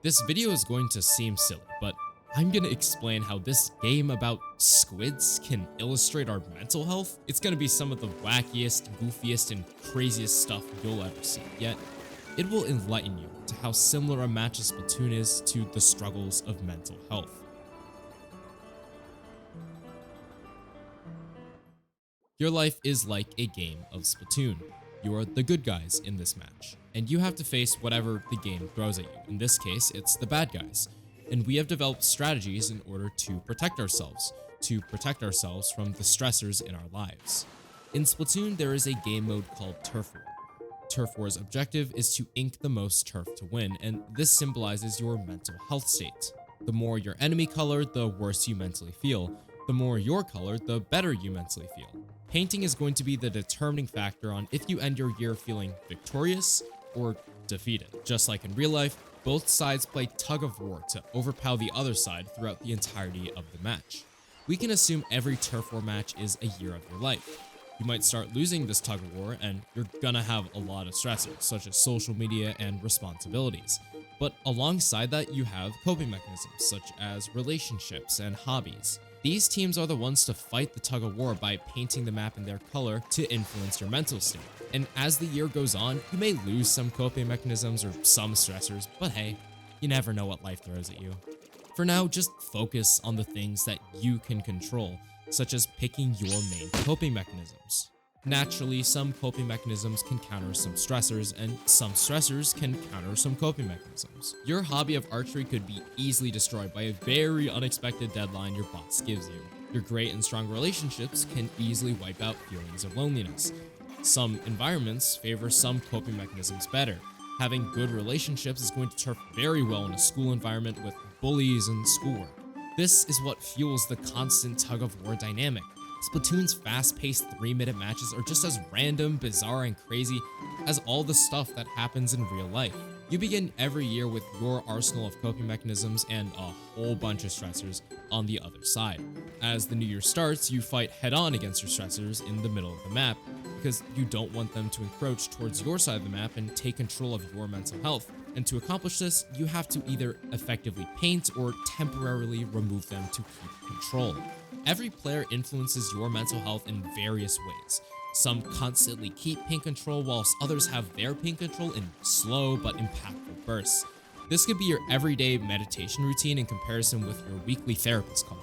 This video is going to seem silly, but I'm gonna explain how this game about squids can illustrate our mental health. It's gonna be some of the wackiest, goofiest, and craziest stuff you'll ever see, yet it will enlighten you to how similar a match of Splatoon is to the struggles of mental health. Your life is like a game of Splatoon. You are the good guys in this match, and you have to face whatever the game throws at you. In this case, it's the bad guys. And we have developed strategies in order to protect ourselves from the stressors in our lives. In Splatoon, there is a game mode called Turf War. Turf War's objective is to ink the most turf to win, and this symbolizes your mental health state. The more your enemy color, the worse you mentally feel. The more your color, the better you mentally feel. Painting is going to be the determining factor on if you end your year feeling victorious or defeated. Just like in real life, both sides play tug of war to overpower the other side throughout the entirety of the match. We can assume every turf war match is a year of your life. You might start losing this tug of war and you're gonna have a lot of stressors, such as social media and responsibilities. But alongside that, you have coping mechanisms, such as relationships and hobbies. These teams are the ones to fight the tug of war by painting the map in their color to influence your mental state. And as the year goes on, you may lose some coping mechanisms or some stressors, but hey, you never know what life throws at you. For now, just focus on the things that you can control, such as picking your main coping mechanisms. Naturally, some coping mechanisms can counter some stressors, and some stressors can counter some coping mechanisms. Your hobby of archery could be easily destroyed by a very unexpected deadline your boss gives you. Your great and strong relationships can easily wipe out feelings of loneliness. Some environments favor some coping mechanisms better. Having good relationships is going to turf very well in a school environment with bullies and schoolwork. This is what fuels the constant tug of war dynamic. Splatoon's fast-paced 3-minute matches are just as random, bizarre, and crazy as all the stuff that happens in real life. You begin every year with your arsenal of coping mechanisms and a whole bunch of stressors on the other side. As the new year starts, you fight head-on against your stressors in the middle of the map because you don't want them to encroach towards your side of the map and take control of your mental health. And to accomplish this, you have to either effectively paint or temporarily remove them to keep control. Every player influences your mental health in various ways. Some constantly keep paint control, whilst others have their paint control in slow but impactful bursts. This could be your everyday meditation routine in comparison with your weekly therapist call.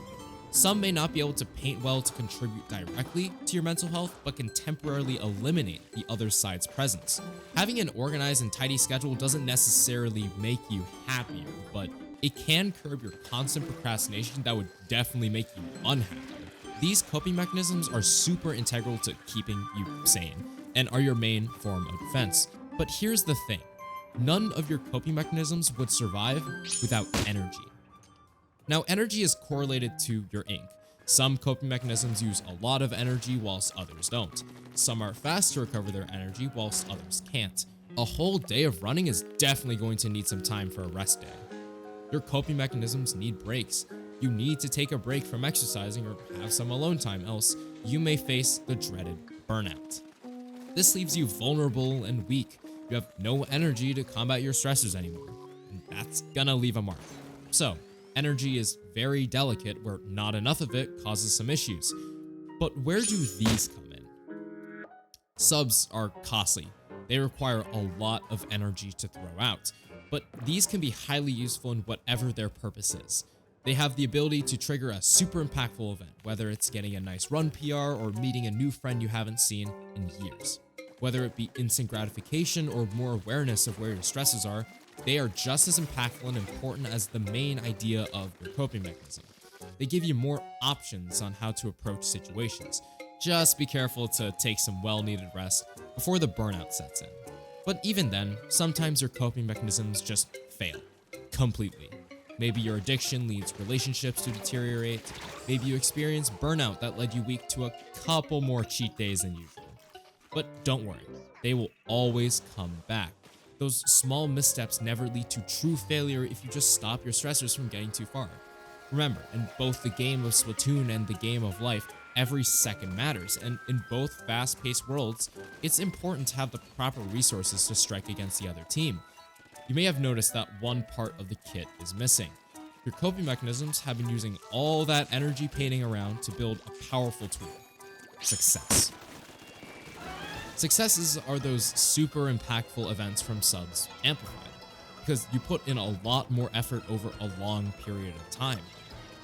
Some may not be able to paint well to contribute directly to your mental health, but can temporarily eliminate the other side's presence. Having an organized and tidy schedule doesn't necessarily make you happier, but it can curb your constant procrastination that would definitely make you unhappy. These coping mechanisms are super integral to keeping you sane and are your main form of defense. But here's the thing, none of your coping mechanisms would survive without energy. Now, energy is correlated to your ink. Some coping mechanisms use a lot of energy whilst others don't. Some are fast to recover their energy whilst others can't. A whole day of running is definitely going to need some time for a rest day. Your coping mechanisms need breaks. You need to take a break from exercising or have some alone time, else you may face the dreaded burnout. This leaves you vulnerable and weak. You have no energy to combat your stressors anymore, and that's gonna leave a mark. So, energy is very delicate, where not enough of it causes some issues. But where do these come in? Subs are costly. They require a lot of energy to throw out, but these can be highly useful in whatever their purpose is. They have the ability to trigger a super impactful event, whether it's getting a nice run PR or meeting a new friend you haven't seen in years. Whether it be instant gratification or more awareness of where your stresses are, they are just as impactful and important as the main idea of your coping mechanism. They give you more options on how to approach situations. Just be careful to take some well-needed rest before the burnout sets in. But even then, sometimes your coping mechanisms just fail completely. Maybe your addiction leads relationships to deteriorate. Maybe you experience burnout that led you weak to a couple more cheat days than usual. But don't worry, they will always come back. Those small missteps never lead to true failure if you just stop your stressors from getting too far. Remember, in both the game of Splatoon and the game of life, every second matters, and in both fast-paced worlds, it's important to have the proper resources to strike against the other team. You may have noticed that one part of the kit is missing. Your coping mechanisms have been using all that energy painting around to build a powerful tool: success. Successes are those super impactful events from subs amplified, because you put in a lot more effort over a long period of time.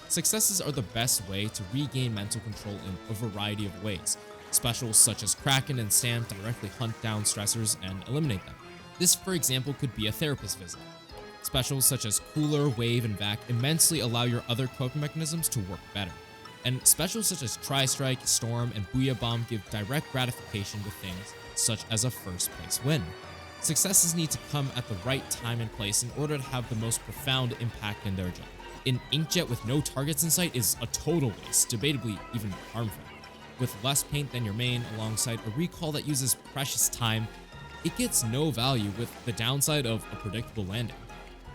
Successes are the best way to regain mental control in a variety of ways. Specials such as Kraken and Stamp directly hunt down stressors and eliminate them. This, for example, could be a therapist visit. Specials such as Cooler, Wave, and Vac immensely allow your other coping mechanisms to work better. And specials such as Tri-Strike, Storm, and Booyah Bomb give direct gratification with things such as a first place win. Successes need to come at the right time and place in order to have the most profound impact in their job. An Inkjet with no targets in sight is a total waste, debatably even harmful. With less paint than your main alongside a recall that uses precious time, it gets no value with the downside of a predictable landing.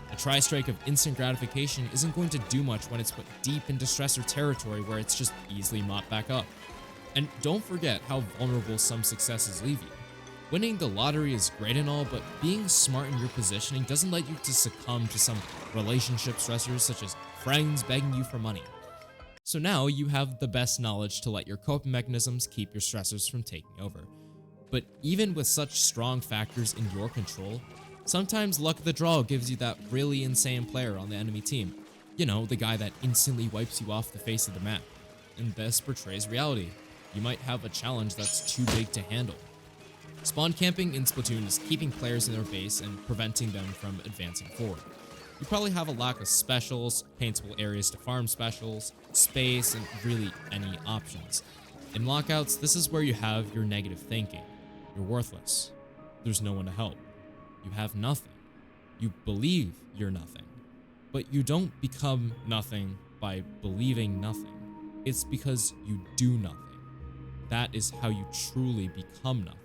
A Tri-Strike of instant gratification isn't going to do much when it's put deep into stressor territory where it's just easily mopped back up. And don't forget how vulnerable some successes leave you. Winning the lottery is great and all, but being smart in your positioning doesn't let you to succumb to some relationship stressors such as friends begging you for money. So now you have the best knowledge to let your coping mechanisms keep your stressors from taking over. But even with such strong factors in your control, sometimes luck of the draw gives you that really insane player on the enemy team. You know, the guy that instantly wipes you off the face of the map. And this portrays reality. You might have a challenge that's too big to handle. Spawn camping in Splatoon is keeping players in their base and preventing them from advancing forward. You probably have a lack of specials, paintable areas to farm specials, space, and really any options. In lockouts, this is where you have your negative thinking. You're worthless. There's no one to help. You have nothing. You believe you're nothing. But you don't become nothing by believing nothing. It's because you do nothing. That is how you truly become nothing.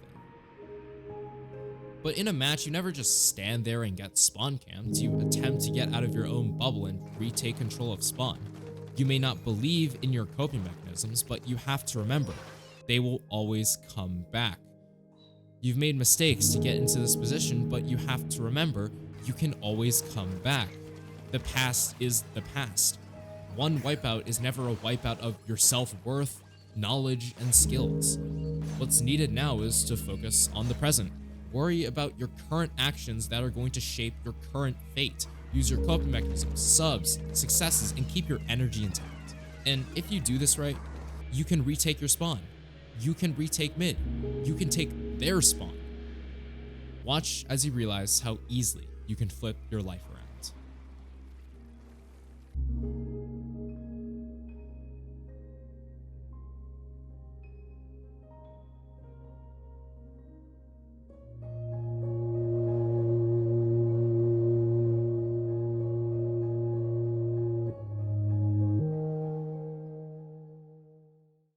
But in a match, you never just stand there and get spawn camped. You attempt to get out of your own bubble and retake control of spawn. You may not believe in your coping mechanisms, but you have to remember, they will always come back. You've made mistakes to get into this position, but you have to remember, you can always come back. The past is the past. One wipeout is never a wipeout of your self-worth, knowledge, and skills. What's needed now is to focus on the present. Worry about your current actions that are going to shape your current fate. Use your coping mechanisms, subs, successes, and keep your energy intact. And if you do this right, you can retake your spawn. You can retake mid. You can take their spawn. Watch as you realize how easily you can flip your life around.